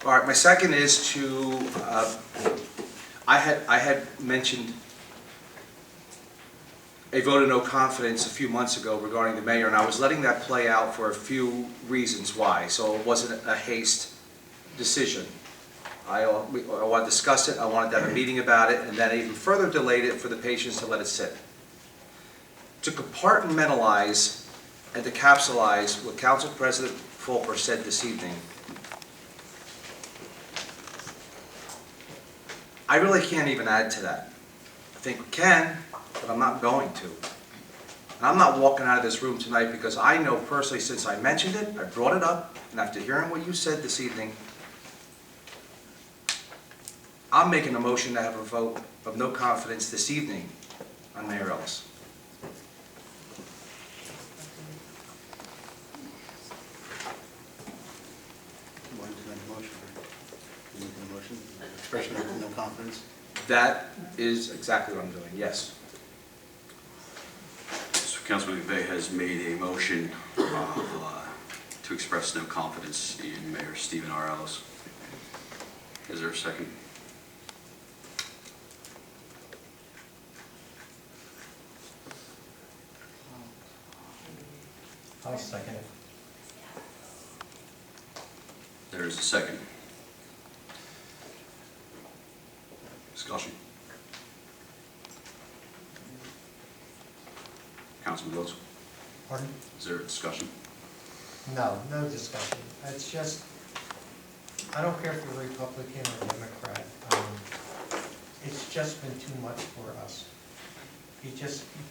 All right, my second is to, I had mentioned a vote of no confidence a few months ago regarding the mayor, and I was letting that play out for a few reasons why, so it wasn't a haste decision. I want to discuss it, I wanted to have a meeting about it, and then I even further delayed it for the patients to let it sit. To compartmentalize and to capsulize what Council President Fulper said this evening, I really can't even add to that. I think we can, but I'm not going to. And I'm not walking out of this room tonight because I know personally, since I mentioned it, I brought it up, and after hearing what you said this evening, I'm making a motion to have a vote of no confidence this evening on Mayor Ellis. Why did you make a motion? You making a motion? Expression of no confidence? That is exactly what I'm doing, yes. So Councilman McVeigh has made a motion to express no confidence in Mayor Stephen R. Ellis. Is there a second? I'll second it. There is a second. Discussion. Councilman Rhodes, Pardon? is there a discussion? No, no discussion. It's just, I don't care if you're Republican or Democrat. It's just been too much for us.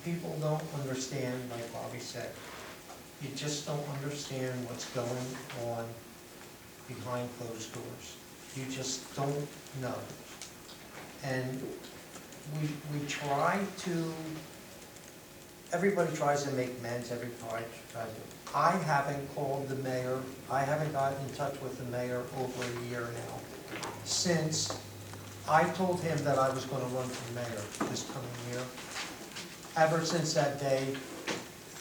People don't understand, like Bobby said. You just don't understand what's going on behind closed doors. You just don't know. And we try to, everybody tries to make amends, everybody tries to. I haven't called the mayor, I haven't gotten in touch with the mayor over a year now, since I told him that I was going to run for mayor this coming year. Ever since that day,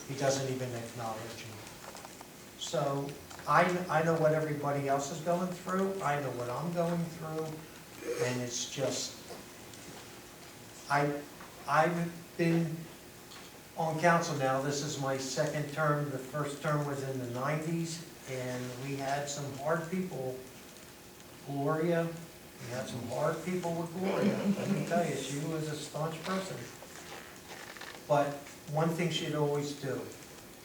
he doesn't even acknowledge me. So I know what everybody else is going through, I know what I'm going through, and it's just, I've been on council now, this is my second term, the first term was in the 90s, and we had some hard people. Gloria, we had some hard people with Gloria, let me tell you, she was a staunch person. But one thing she'd always do,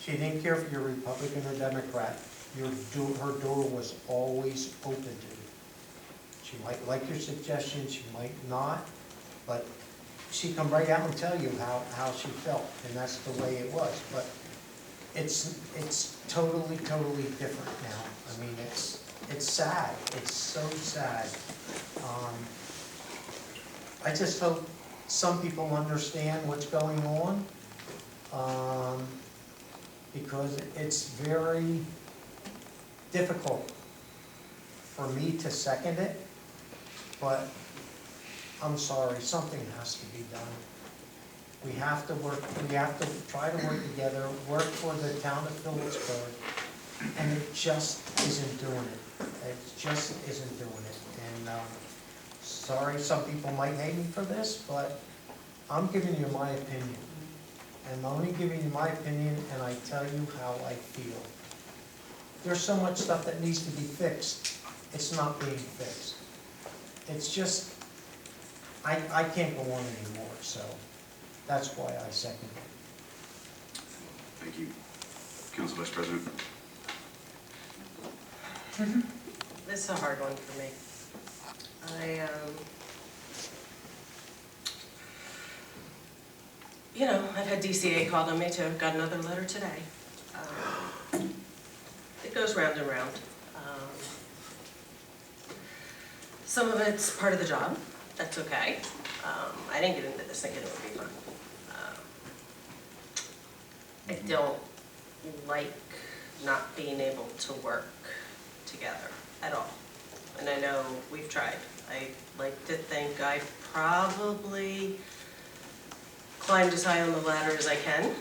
she didn't care if you're Republican or Democrat, her door was always open to you. She might like your suggestions, she might not, but she'd come right out and tell you how she felt, and that's the way it was. But it's totally different now. I mean, it's sad. It's so sad. I just hope some people understand what's going on, because it's very difficult for me to second it, but I'm sorry, something has to be done. We have to work, we have to try to work together, work for the town of Phillipsburg, and it just isn't doing it. It just isn't doing it. And sorry, some people might hate me for this, but I'm giving you my opinion. And I'm only giving you my opinion, and I tell you how I feel. There's so much stuff that needs to be fixed. It's not being fixed. It's just, I can't go on anymore, so that's why I second it. Thank you. Council Vice President. This is a hard one for me. I've had DCA called on me too. I've got another letter today. It goes round and round. Some of it's part of the job. That's okay. I didn't get into this thinking it would be fun. I don't like not being able to work together at all. And I know we've tried. I like to think I probably climbed as high on the ladder as I can,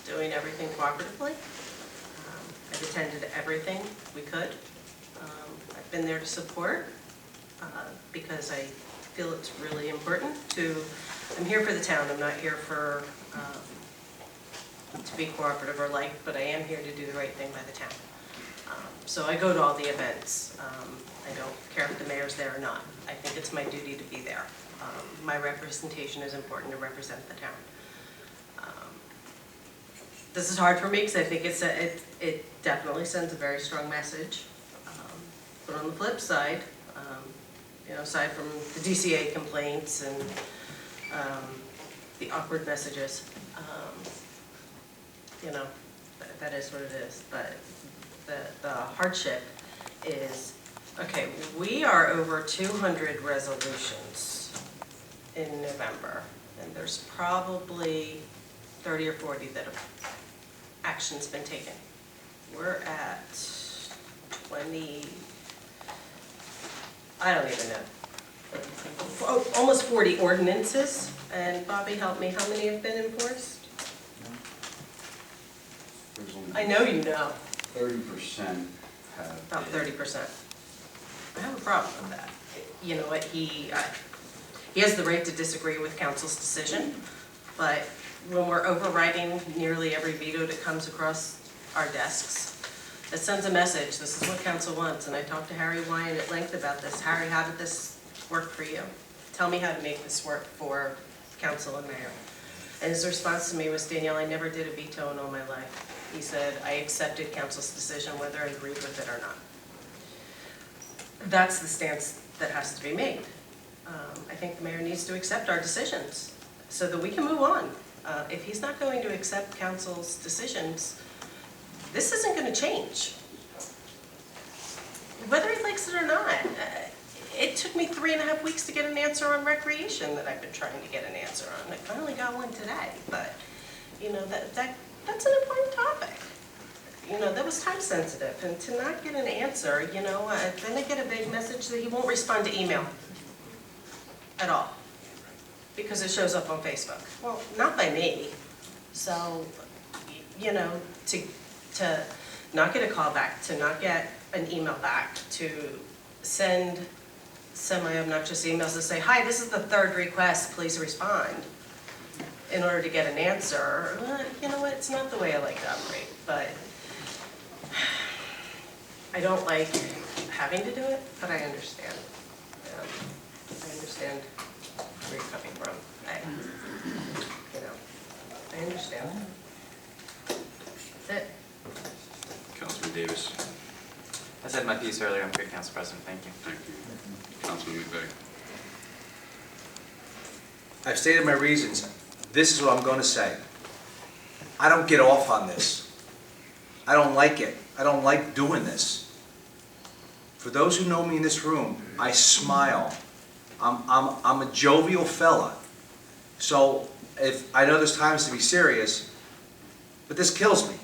doing everything cooperatively. I've attended everything we could. been there to support, because I feel it's really important I'm here for the town, I'm not here to be cooperative or liked, but I am here to do the right thing by the town. So I go to all the events. I don't care if the mayor's there or not. I think it's my duty to be there. My representation is important to represent the town. This is hard for me because I think it definitely sends a very strong message. But on the flip side, aside from the DCA complaints and the awkward messages, that is what it is. But the hardship is, okay, we are over 200 resolutions in November, and there's probably 30 or 40 that action's been taken. We're at 20, I don't even know, almost 40 ordinances. And Bobby, help me, how many have been enforced? I know you know. 30% have. About 30%. I have a problem with that. You know what, he has the right to disagree with council's decision, but when we're overriding nearly every veto that comes across our desks, it sends a message, this is what council wants. And I talked to Harry Wyan at length about this. Harry, how did this work for you? Tell me how to make this work for council and mayor. And his response to me was, Danielle, I never did a veto in all my life. He said, I accepted council's decision whether I agreed with it or not. That's the stance that has to be made. I think the mayor needs to accept our decisions so that we can move on. If he's not going to accept council's decisions, this isn't going to change. Whether he likes it or not. It took me 3.5 weeks to get an answer on recreation that I've been trying to get an answer on. I finally got one today, but that's an important topic. That was time sensitive, and to not get an answer, then I get a big message that he won't respond to email at all because it shows up on Facebook. Well, not by me. So, to not get a call back, to not get an email back, to send semi-obnoxious emails that say, hi, this is the 3rd request, please respond, in order to get an answer. You know what, it's not the way I like to operate, but I don't like having to do it, but I understand. I understand where you're coming from. I understand. That's it. Councilman Davis. I said my piece earlier. I'm good, Council President. Thank you. Thank you. Councilman McVeigh. I've stated my reasons. This is what I'm going to say. I don't get off on this. I don't like it. I don't like doing this. For those who know me in this room, I smile. I'm a jovial fella. So I know there's times to be serious, but this kills me.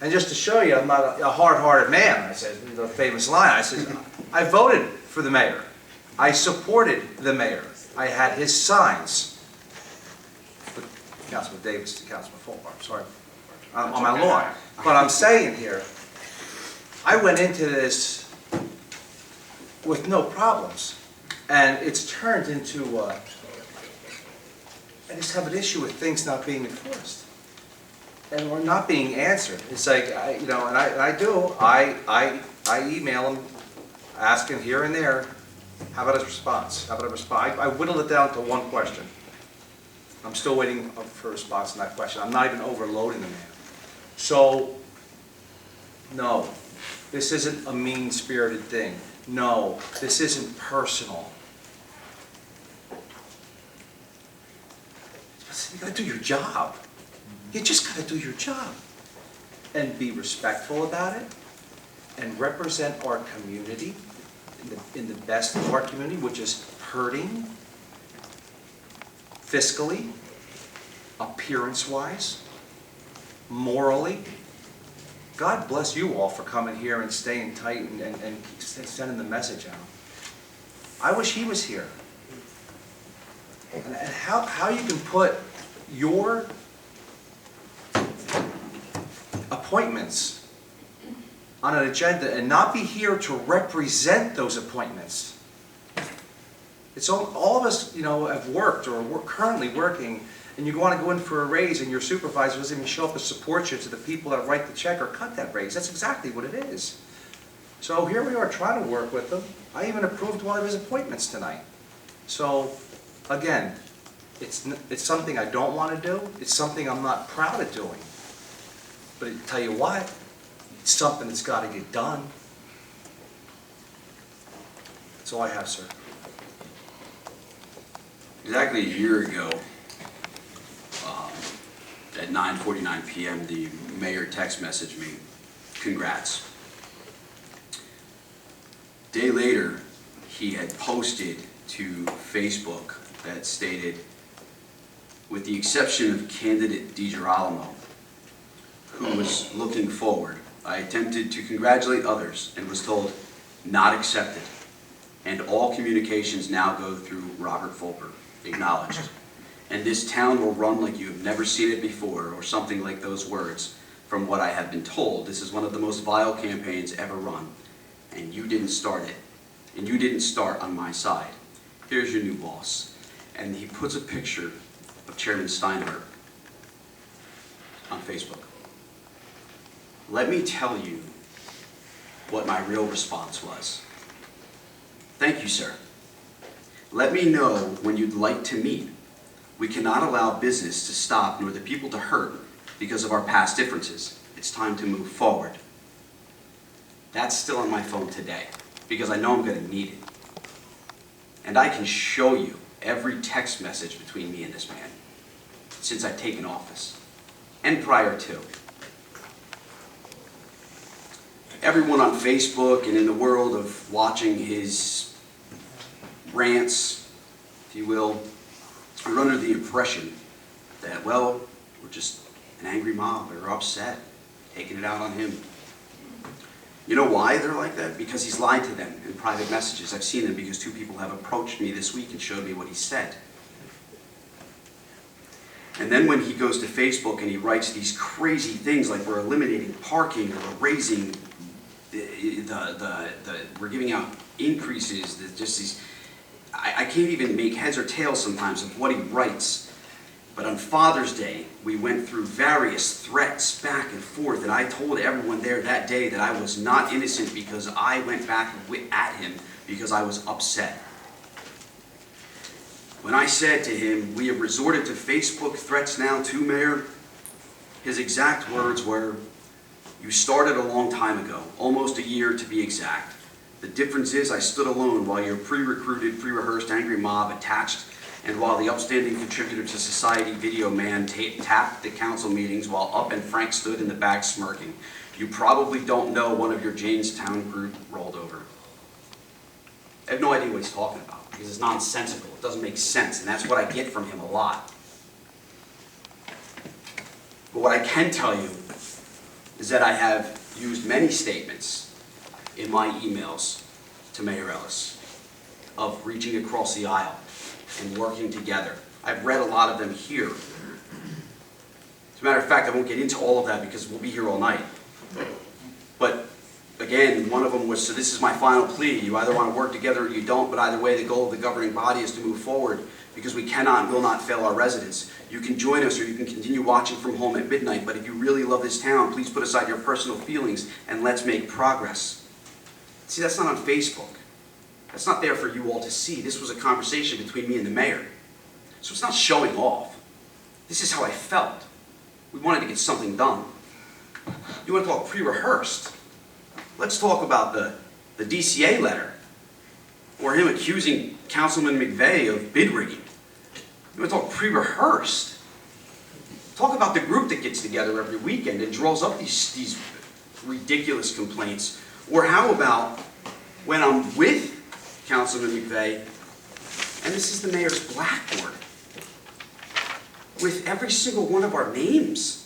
And just to show you I'm not a hard-hearted man, I said, the famous line, I said, I voted for the mayor. I supported the mayor. I had his signs. But Councilman Davis to Councilman Fulmer, I'm sorry, on my lawn. But I'm saying here, I went into this with no problems. And it's turned into, I just have an issue with things not being enforced. And we're not being answered. It's like, I email them, asking here and there, how about a response? How about a response? I whittled it down to one question. I'm still waiting for a response to that question. I'm not even overloading the man. So, no, this isn't a mean-spirited thing. No, this isn't personal. You gotta do your job. You just gotta do your job. And be respectful about it, and represent our community in the best of our community, which is hurting fiscally, appearance-wise, morally. God bless you all for coming here and staying tight and sending the message out. I wish he was here. And how you can put your appointments on an agenda and not be here to represent those appointments. It's all of us, you know, have worked or we're currently working, and you want to go in for a raise and your supervisor doesn't even show up to support you to the people that write the check or cut that raise. That's exactly what it is. So here we are trying to work with them. I even approved one of his appointments tonight. So, again, it's something I don't want to do. It's something I'm not proud of doing. But I tell you what, it's something that's got to get done. That's all I have, sir. Exactly a year ago, at 9:49 p.m., the mayor text messaged me, "Congrats." A day later, he had posted to Facebook that stated, "With the exception of candidate DiGirolamo, who was looking forward, I attempted to congratulate others and was told, not accepted. And all communications now go through Robert Fulper, acknowledged. And this town will run like you have never seen it before," or something like those words. "From what I have been told, this is one of the most vile campaigns ever run. And you didn't start it. And you didn't start on my side. Here's your new boss." And he puts a picture of Chairman Steinberg on Facebook. Let me tell you what my real response was. "Thank you, sir. Let me know when you'd like to meet. We cannot allow business to stop nor the people to hurt because of our past differences. It's time to move forward." That's still on my phone today because I know I'm going to need it. And I can show you every text message between me and this man since I've taken office and prior to. Everyone on Facebook and in the world of watching his rants, if you will, are under the impression that, well, we're just an angry mob, or upset, taking it out on him. You know why they're like that? Because he's lied to them in private messages. I've seen them because two people have approached me this week and showed me what he said. And then when he goes to Facebook and he writes these crazy things like we're eliminating parking or we're raising we're giving out increases, just these, I can't even make heads or tails sometimes of what he writes. But on Father's Day, we went through various threats back and forth, and I told everyone there that day that I was not innocent because I went back at him because I was upset. When I said to him, "We have resorted to Facebook threats now too, Mayor," his exact words were, "You started a long time ago, almost a year to be exact. The difference is I stood alone while your pre-recruited, pre-rehearsed angry mob attached, and while the upstanding contributor to Society Video Man tapped the council meetings while Up and Frank stood in the back smirking. You probably don't know one of your Jamestown group rolled over." I have no idea what he's talking about because it's nonsensical. It doesn't make sense, and that's what I get from him a lot. But what I can tell you is that I have used many statements in my emails to Mayor Ellis of reaching across the aisle and working together. I've read a lot of them here. As a matter of fact, I won't get into all of that because we'll be here all night. But again, one of them was, "So this is my final plea. You either want to work together or you don't, but either way, the goal of the governing body is to move forward because we cannot and will not fail our residents. You can join us or you can continue watching from home at midnight, but if you really love this town, please put aside your personal feelings and let's make progress." See, that's not on Facebook. That's not there for you all to see. This was a conversation between me and the mayor. So it's not showing off. This is how I felt. We wanted to get something done. You want to talk pre-rehearsed? Let's talk about the DCA letter, or him accusing Councilman McVeigh of bid rigging. You want to talk pre-rehearsed? Talk about the group that gets together every weekend and draws up these ridiculous complaints. Or how about when I'm with Councilman McVeigh, and this is the mayor's blackboard, with every single one of our names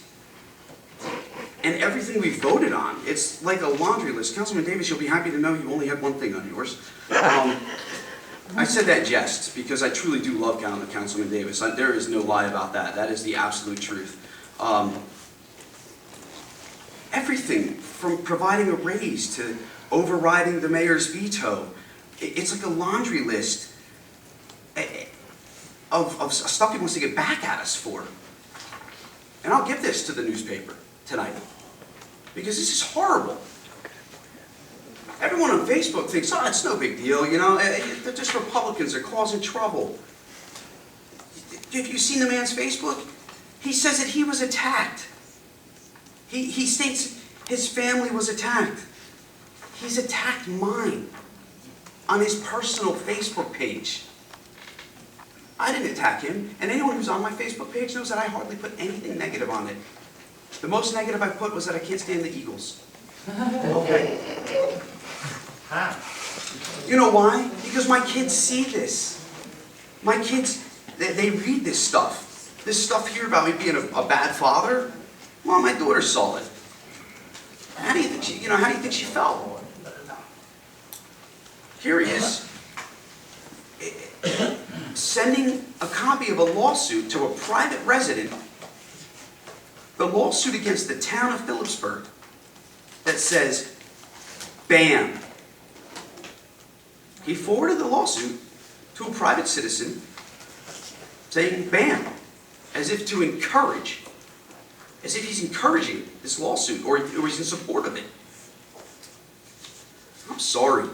and everything we voted on. It's like a laundry list. Councilman Davis, you'll be happy to know you only had one thing on yours. I said that in jest because I truly do love Councilman Davis. There is no lie about that. That is the absolute truth. Everything from providing a raise to overriding the mayor's veto. It's like a laundry list of stuff he wants to get back at us for. And I'll give this to the newspaper tonight, because this is horrible. Everyone on Facebook thinks, oh, it's no big deal, you know, they're just Republicans, they're causing trouble. Have you seen the man's Facebook? He says that he was attacked. He states his family was attacked. He's attacked mine on his personal Facebook page. I didn't attack him, and anyone who's on my Facebook page knows that I hardly put anything negative on it. The most negative I put was that I can't stand the Eagles. Okay. How? You know why? Because my kids see this. My kids, they read this stuff. This stuff here about me being a bad father. Well, my daughter saw it. How do you think she felt? Here he is, sending a copy of a lawsuit to a private resident, the lawsuit against the town of Phillipsburg, that says, bam. He forwarded the lawsuit to a private citizen saying, bam, as if to encourage, as if he's encouraging this lawsuit or he's in support of it. I'm sorry.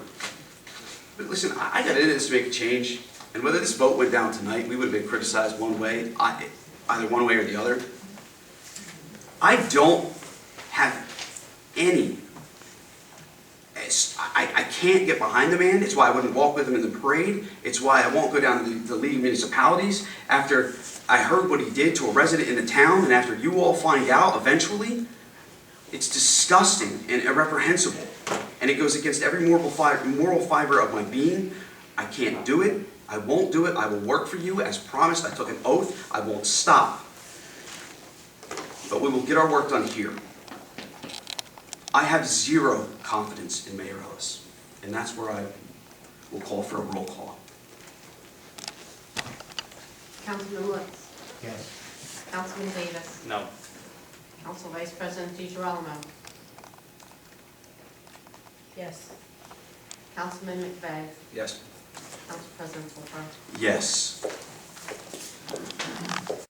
But listen, I got into this to make a change, and whether this vote went down tonight, we would have been criticized one way, either one way or the other. I don't have any. I can't get behind the man. It's why I wouldn't walk with him in the parade. It's why I won't go down to the League of Municipalities after I heard what he did to a resident in the town, and after you all find out eventually. It's disgusting and irreprehensible. And it goes against every moral fiber of my being. I can't do it. I won't do it. I will work for you as promised. I took an oath. I won't stop. But we will get our work done here. I have zero confidence in Mayor Ellis. And that's where I will call for a roll call. Councilman Woods. Yes. Councilman Davis. No. Council Vice President DeGirolamo. Yes. Councilman McVeigh. Yes. Council President Wolford. Yes.